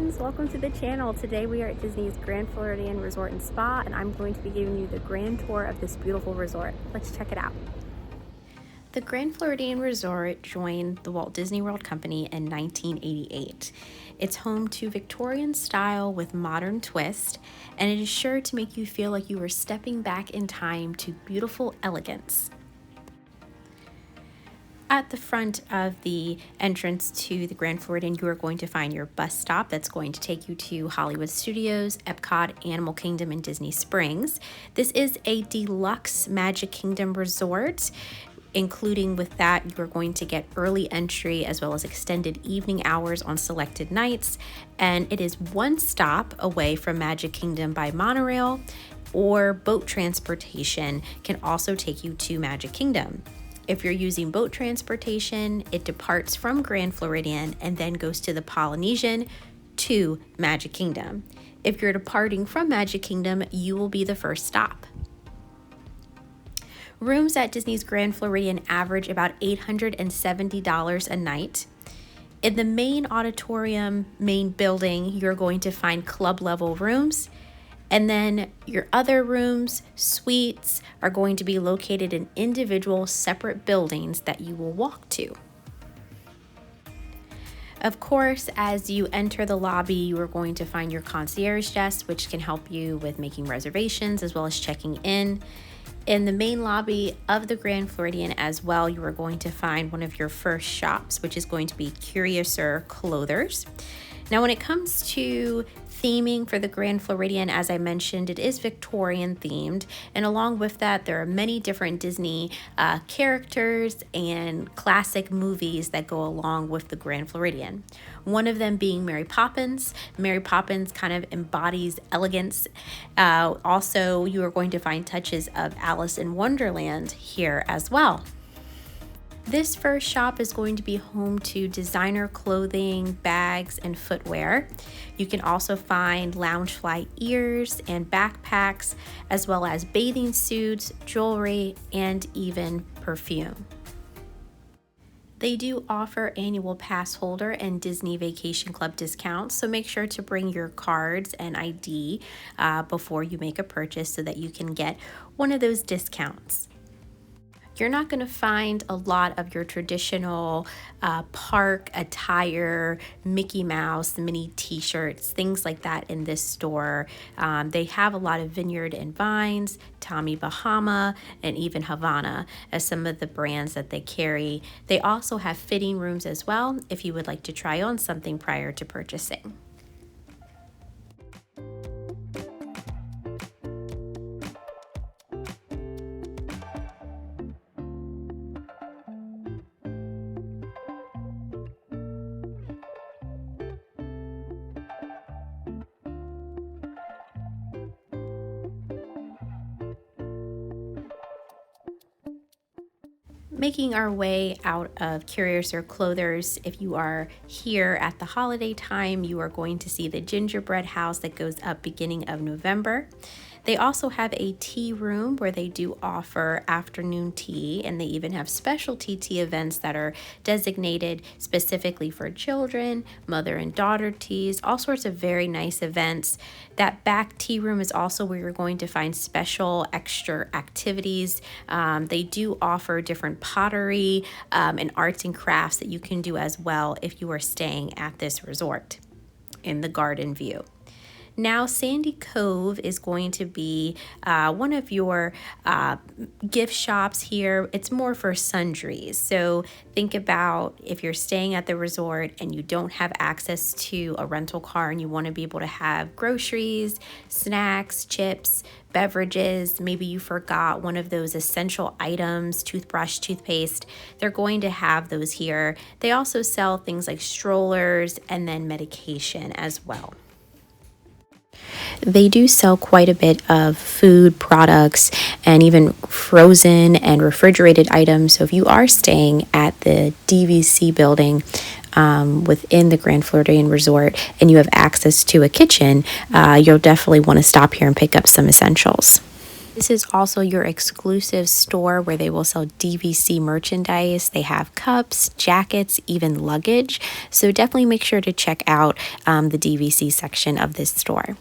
friends, welcome to the channel. Today we are at Disney's Grand Floridian Resort and Spa, and I'm going to be giving you the grand tour of this beautiful resort. Let's check it out. The Grand Floridian Resort joined the Walt Disney World Company in 1988. It's home to Victorian style with modern twist, and it is sure to make you feel like you are stepping back in time to beautiful elegance. At the front of the entrance to the Grand Floridian, you are going to find your bus stop that's going to take you to Hollywood Studios, Epcot, Animal Kingdom, and Disney Springs. This is a deluxe Magic Kingdom resort. Including with that, you are going to get early entry as well as extended evening hours on selected nights. And it is one stop away from Magic Kingdom by monorail, or boat transportation can also take you to Magic Kingdom. If you're using boat transportation, it departs from Grand Floridian and then goes to the Polynesian to Magic Kingdom. If you're departing from Magic Kingdom, you will be the first stop. Rooms at Disney's Grand Floridian average about $870 a night. In the main auditorium, main building, you're going to find club level rooms. And then your other rooms, suites, are going to be located in individual separate buildings that you will walk to. Of course, as you enter the lobby, you are going to find your concierge desk, which can help you with making reservations as well as checking in. In the main lobby of the Grand Floridian as well, you are going to find one of your first shops, which is going to be Curiouser Clothers. Now, when it comes to theming for the Grand Floridian, as I mentioned, it is Victorian themed, and along with that, there are many different Disney characters and classic movies that go along with the Grand Floridian. One of them being Mary Poppins. Mary Poppins kind of embodies elegance. Also, you are going to find touches of Alice in Wonderland here as well. This first shop is going to be home to designer clothing, bags, and footwear. You can also find Loungefly ears and backpacks, as well as bathing suits, jewelry, and even perfume. They do offer annual pass holder and Disney Vacation Club discounts, so make sure to bring your cards and ID before you make a purchase so that you can get one of those discounts. You're not going to find a lot of your traditional park attire, Mickey Mouse, mini t-shirts, things like that in this store. They have a lot of Vineyard and Vines, Tommy Bahama, and even Havana as some of the brands that they carry. They also have fitting rooms as well if you would like to try on something prior to purchasing. Making our way out of Curiouser Clothers, if you are here at the holiday time, you are going to see the gingerbread house that goes up beginning of November. They also have a tea room where they do offer afternoon tea, and they even have specialty tea events that are designated specifically for children, mother and daughter teas, all sorts of very nice events. That back tea room is also where you're going to find special extra activities. They do offer different pottery and arts and crafts that you can do as well if you are staying at this resort in the garden view. Now, Sandy Cove is going to be one of your gift shops here. It's more for sundries. So think about if you're staying at the resort and you don't have access to a rental car and you want to be able to have groceries, snacks, chips, beverages, maybe you forgot one of those essential items, toothbrush, toothpaste, they're going to have those here. They also sell things like strollers and then medication as well. They do sell quite a bit of food products and even frozen and refrigerated items. So if you are staying at the DVC building within the Grand Floridian Resort and you have access to a kitchen, you'll definitely want to stop here and pick up some essentials. This is also your exclusive store where they will sell DVC merchandise. They have cups, jackets, even luggage. So definitely make sure to check out the DVC section of this store.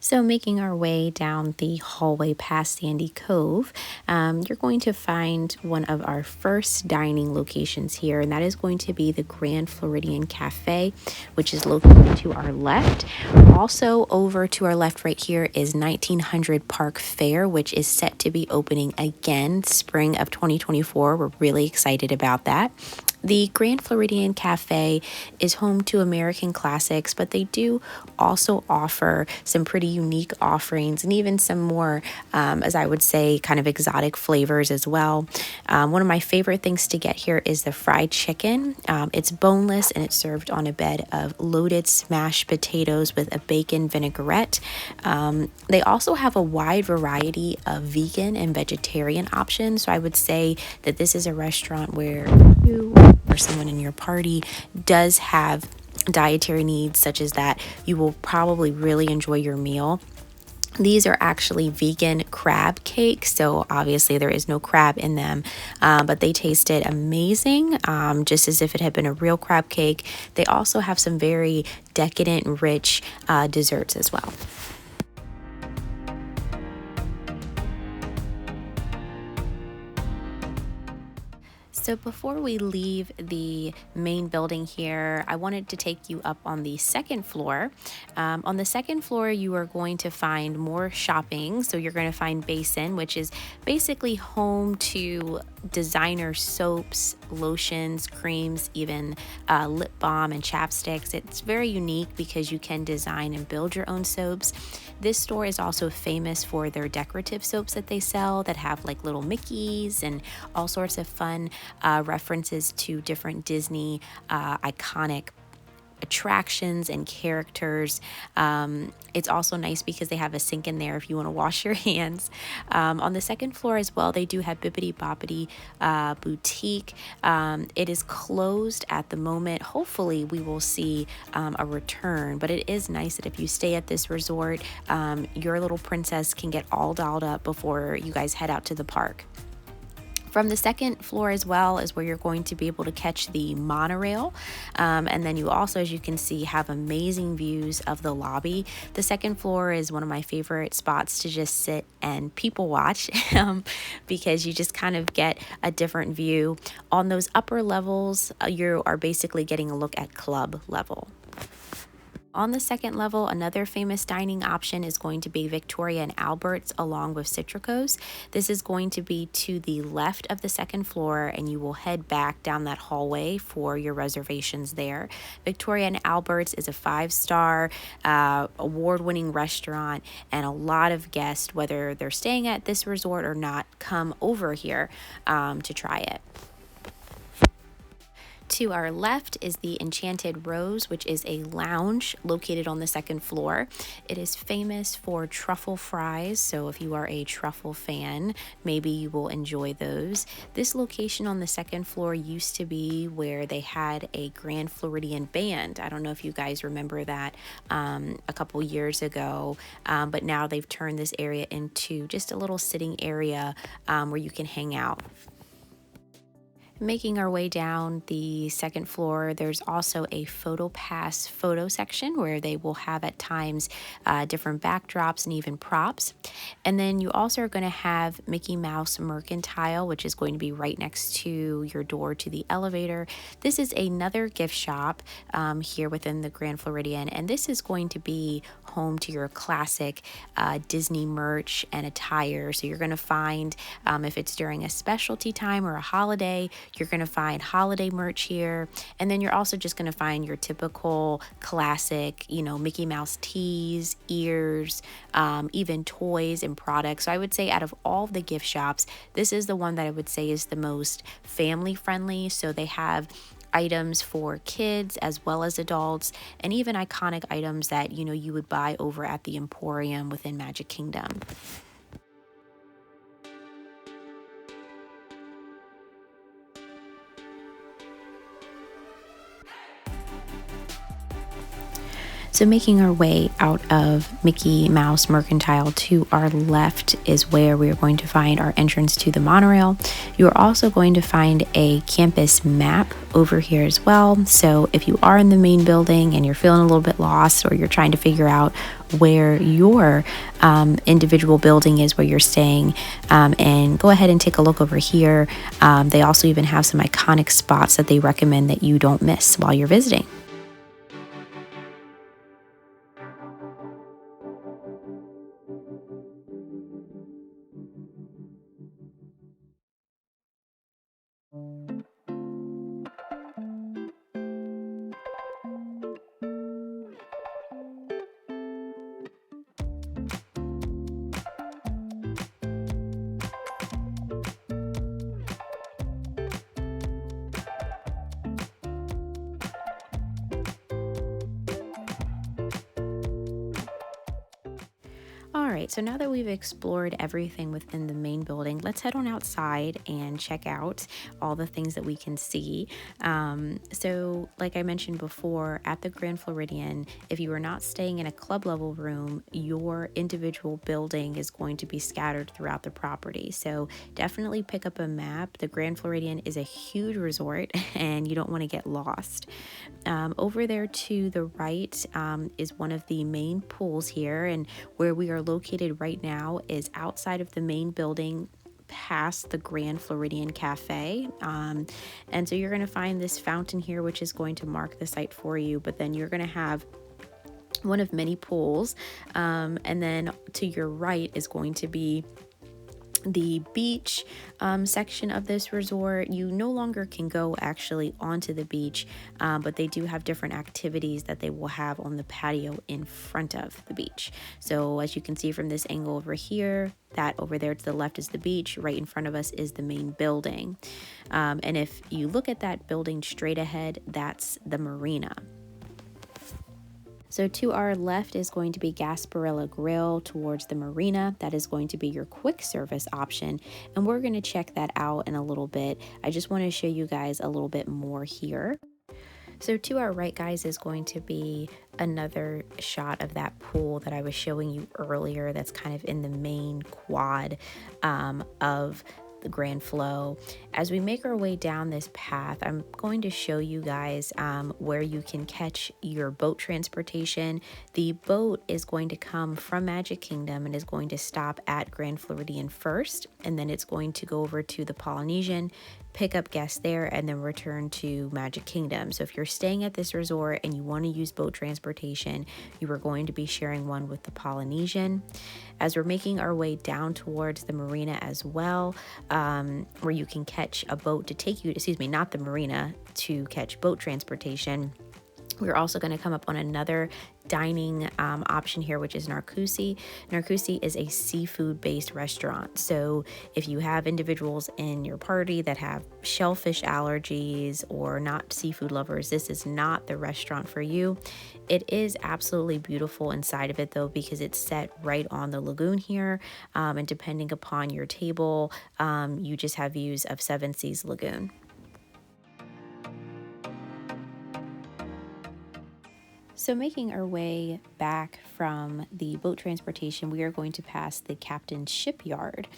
So making our way down the hallway past Sandy Cove, you're going to find one of our first dining locations here, and that is going to be the Grand Floridian Cafe, which is located to our left. Also over to our left right here is 1900 Park Fair, which is set to be opening again spring of 2024. We're really excited about that. The Grand Floridian Cafe is home to American classics, but they do also offer some pretty unique offerings and even some more, as I would say, kind of exotic flavors as well. One of my favorite things to get here is the fried chicken. It's boneless and it's served on a bed of loaded smashed potatoes with a bacon vinaigrette. They also have a wide variety of vegan and vegetarian options. So I would say that this is a restaurant where you or someone in your party does have dietary needs such as that, you will probably really enjoy your meal. These are actually vegan crab cakes, so obviously there is no crab in them, but they tasted amazing, just as if it had been a real crab cake. They also have some very decadent, rich desserts as well. So before we leave the main building here, I wanted to take you up on the second floor. On the second floor, you are going to find more shopping. So you're going to find Basin, which is basically home to designer soaps, lotions, creams, even lip balm and chapsticks. It's very unique because you can design and build your own soaps. This store is also famous for their decorative soaps that they sell that have like little Mickeys and all sorts of fun references to different Disney iconic attractions and characters. It's also nice because they have a sink in there if you want to wash your hands. On the second floor as well, they do have Bibbidi Bobbidi Boutique. It is closed at the moment. Hopefully we will see a return, but it is nice that if you stay at this resort, your little princess can get all dolled up before you guys head out to the park. From the second floor as well is where you're going to be able to catch the monorail. And then you also, as you can see, have amazing views of the lobby. The second floor is one of my favorite spots to just sit and people watch because you just kind of get a different view. On those upper levels, you are basically getting a look at club level. On the second level, another famous dining option is going to be Victoria and Albert's along with Citrico's. This is going to be to the left of the second floor, and you will head back down that hallway for your reservations there. Victoria and Albert's is a 5-star award-winning restaurant, and a lot of guests, whether they're staying at this resort or not, come over here to try it. To our left is the Enchanted Rose, which is a lounge located on the second floor. It is famous for truffle fries, so if you are a truffle fan, maybe you will enjoy those. This location on the second floor used to be where they had a Grand Floridian band. I don't know if you guys remember that a couple years ago, but now they've turned this area into just a little sitting area where you can hang out. Making our way down the second floor, there's also a photo pass photo section where they will have at times different backdrops and even props. And then you also are going to have Mickey Mouse Mercantile, which is going to be right next to your door to the elevator. This is another gift shop here within the Grand Floridian, and this is going to be home to your classic Disney merch and attire. So you're going to find, if it's during a specialty time or a holiday, you're going to find holiday merch here. And then you're also just going to find your typical classic, Mickey Mouse tees, ears, even toys and products. So I would say out of all of the gift shops, this is the one that I would say is the most family friendly. So they have items for kids as well as adults, and even iconic items that you would buy over at the Emporium within Magic Kingdom. So, making our way out of Mickey Mouse Mercantile, to our left is where we are going to find our entrance to the monorail. You are also going to find a campus map over here as well. So, if you are in the main building and you're feeling a little bit lost, or you're trying to figure out where your individual building is where you're staying, and go ahead and take a look over here. They also even have some iconic spots that they recommend that you don't miss while you're visiting. All right, so now that we've explored everything within the main building, let's head on outside and check out all the things that we can see. So, like I mentioned before, at the Grand Floridian, if you are not staying in a club level room, your individual building is going to be scattered throughout the property. So, definitely pick up a map. The Grand Floridian is a huge resort and you don't want to get lost. Over there to the right is one of the main pools here, and where we are located right now is outside of the main building past the Grand Floridian Cafe. And so you're going to find this fountain here, which is going to mark the site for you, but then you're going to have one of many pools. And then to your right is going to be the beach section of this resort. You no longer can go actually onto the beach, but they do have different activities that they will have on the patio in front of the beach. So as you can see from this angle over here, that over there to the left is the beach, right in front of us is the main building. And if you look at that building straight ahead, that's the marina. So to our left is going to be Gasparilla Grill towards the marina. That is going to be your quick service option, and we're going to check that out in a little bit. I just want to show you guys a little bit more here. So to our right, guys, is going to be another shot of that pool that I was showing you earlier. That's kind of in the main quad of the Grand Flow. As we make our way down this path, I'm going to show you guys where you can catch your boat transportation. The boat is going to come from Magic Kingdom and is going to stop at Grand Floridian first, and then it's going to go over to the Polynesian, pick up guests there, and then return to Magic Kingdom. So if you're staying at this resort and you want to use boat transportation, you are going to be sharing one with the Polynesian. As we're making our way down towards the marina as well, where you can catch a boat to take you, not the marina, to catch boat transportation. We're also going to come up on another dining option here, which is Narcoosee. Narcoosee is a seafood-based restaurant. So if you have individuals in your party that have shellfish allergies or not seafood lovers, this is not the restaurant for you. It is absolutely beautiful inside of it, though, because it's set right on the lagoon here. And depending upon your table, you just have views of Seven Seas Lagoon. So making our way back from the boat transportation, we are going to pass the Captain's Shipyard.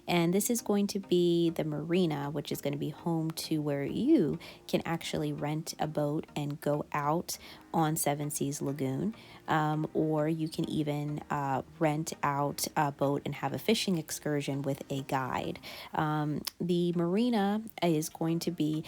And this is going to be the marina, which is going to be home to where you can actually rent a boat and go out on Seven Seas Lagoon. Or you can even rent out a boat and have a fishing excursion with a guide. The marina is going to be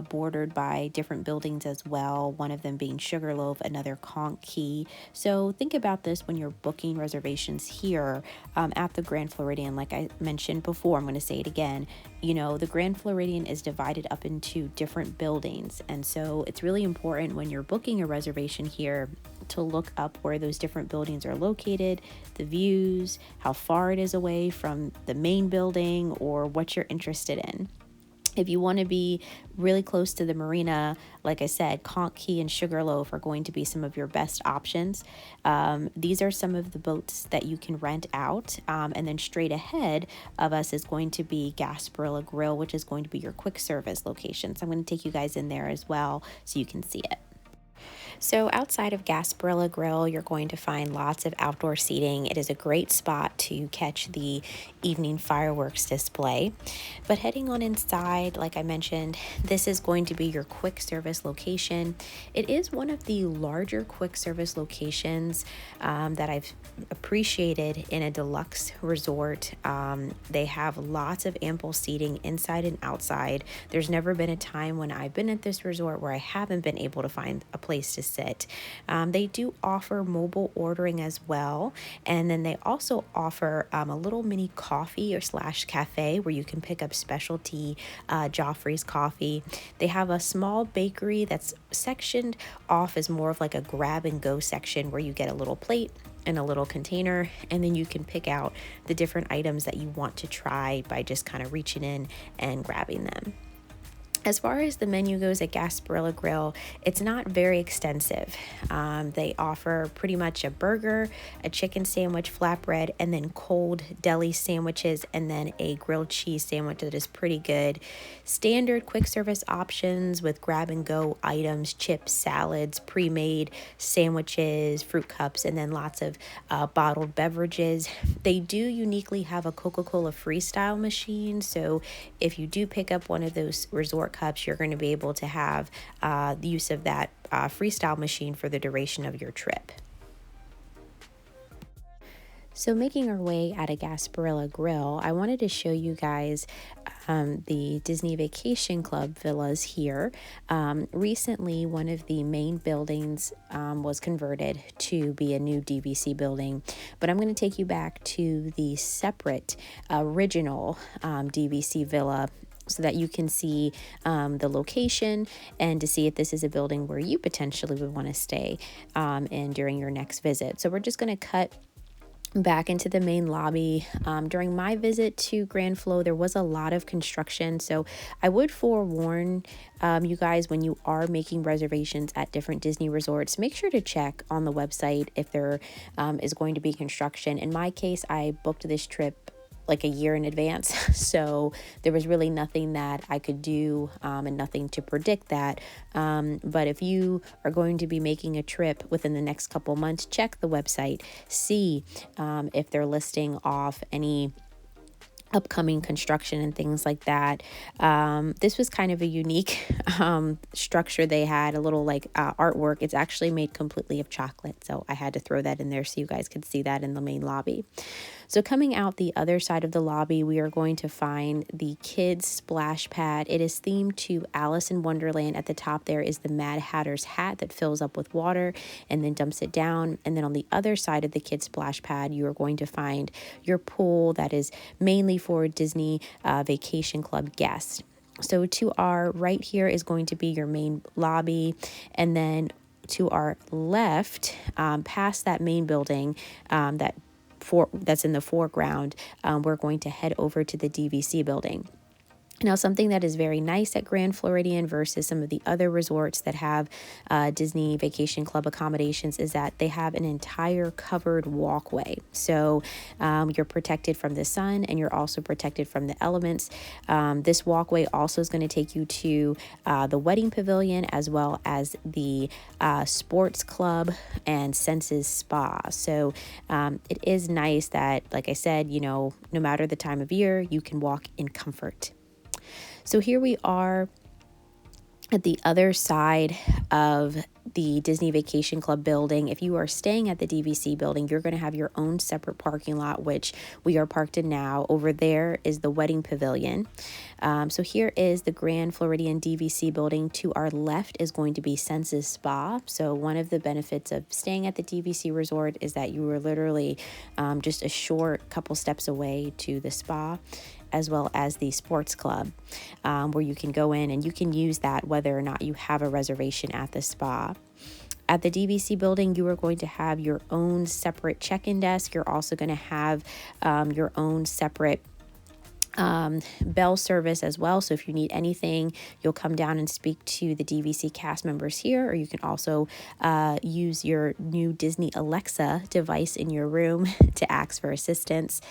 bordered by different buildings as well, one of them being Sugarloaf, another Conch Key. So think about this when you're booking reservations here at the Grand Floridian. Like I mentioned before, I'm going to say it again, the Grand Floridian is divided up into different buildings. And so it's really important when you're booking a reservation here to look up where those different buildings are located, the views, how far it is away from the main building, or what you're interested in. If you want to be really close to the marina, like I said, Conch Key and Sugarloaf are going to be some of your best options. These are some of the boats that you can rent out. And then straight ahead of us is going to be Gasparilla Grill, which is going to be your quick service location. So I'm going to take you guys in there as well so you can see it. So outside of Gasparilla Grill, you're going to find lots of outdoor seating. It is a great spot to catch the evening fireworks display. But heading on inside, like I mentioned, this is going to be your quick service location. It is one of the larger quick service locations that I've appreciated in a deluxe resort. They have lots of ample seating inside and outside. There's never been a time when I've been at this resort where I haven't been able to find a place to sit. They do offer mobile ordering as well, and then they also offer a little mini coffee or slash cafe where you can pick up specialty Joffrey's coffee. They have a small bakery that's sectioned off as more of like a grab and go section where you get a little plate and a little container, and then you can pick out the different items that you want to try by just kind of reaching in and grabbing them. As far as the menu goes at Gasparilla Grill, it's not very extensive. They offer pretty much a burger, a chicken sandwich, flatbread, and then cold deli sandwiches, and then a grilled cheese sandwich that is pretty good. Standard quick service options with grab and go items, chips, salads, pre-made sandwiches, fruit cups, and then lots of bottled beverages. They do uniquely have a Coca-Cola Freestyle machine, so if you do pick up one of those resort cups, you're going to be able to have the use of that freestyle machine for the duration of your trip. So making our way at a Gasparilla Grill, I wanted to show you guys the Disney Vacation Club villas here. Recently, one of the main buildings was converted to be a new DVC building, but I'm going to take you back to the separate original DVC villa so that you can see the location and to see if this is a building where you potentially would want to stay in during your next visit. So we're just going to cut back into the main lobby. During my visit to Grand Flo, there was a lot of construction, so I would forewarn you guys, when you are making reservations at different Disney resorts, make sure to check on the website if there is going to be construction. In my case, I booked this trip like a year in advance, so there was really nothing that I could do and nothing to predict that. But if you are going to be making a trip within the next couple months, check the website, see if they're listing off any upcoming construction and things like that. This was kind of a unique structure. They had a little like artwork. It's actually made completely of chocolate, so I had to throw that in there so you guys could see that in the main lobby. So coming out the other side of the lobby, we are going to find the kids splash pad. It is themed to Alice in Wonderland. At the top there is the Mad Hatter's hat that fills up with water and then dumps it down. And then on the other side of the kids splash pad, you are going to find your pool that is mainly for Disney Vacation Club guests. So to our right here is going to be your main lobby, and then to our left, past that main building that's in the foreground, we're going to head over to the DVC building. Now, something that is very nice at Grand Floridian versus some of the other resorts that have Disney Vacation Club accommodations is that they have an entire covered walkway. So you're protected from the sun and you're also protected from the elements. This walkway also is going to take you to the wedding pavilion as well as the sports club and Senses Spa. So it is nice that, like I said, no matter the time of year, you can walk in comfort. So here we are at the other side of the Disney Vacation Club building. If you are staying at the DVC building, you're going to have your own separate parking lot, which we are parked in now. Over there is the wedding pavilion. So here is the Grand Floridian DVC building. To our left is going to be Senses Spa. So one of the benefits of staying at the DVC resort is that you are literally just a short couple steps away to the spa, as well as the sports club, where you can go in and you can use that whether or not you have a reservation at the spa. At the DVC building, you are going to have your own separate check-in desk. You're also going to have your own separate bell service as well. So if you need anything, you'll come down and speak to the DVC cast members here, or you can also use your new Disney Alexa device in your room to ask for assistance.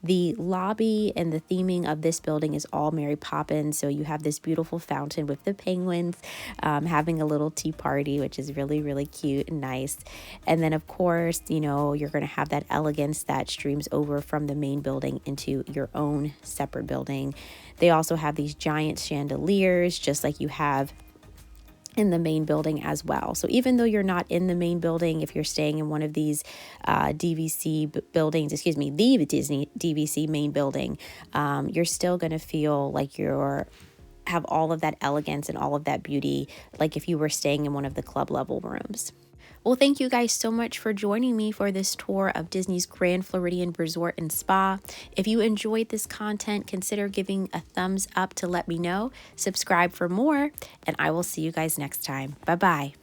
The lobby and the theming of this building is all Mary Poppins. So you have this beautiful fountain with the penguins having a little tea party, which is really, really cute and nice. And then, of course, you know, you're going to have that elegance that streams over from the main building into your own separate building. They also have these giant chandeliers, just like you have in the main building as well. So even though you're not in the main building, if you're staying in one of these DVC buildings, the Disney DVC main building, you're still going to feel like you're have all of that elegance and all of that beauty, like if you were staying in one of the club level rooms. Well, thank you guys so much for joining me for this tour of Disney's Grand Floridian Resort and Spa. If you enjoyed this content, consider giving a thumbs up to let me know. Subscribe for more, and I will see you guys next time. Bye-bye.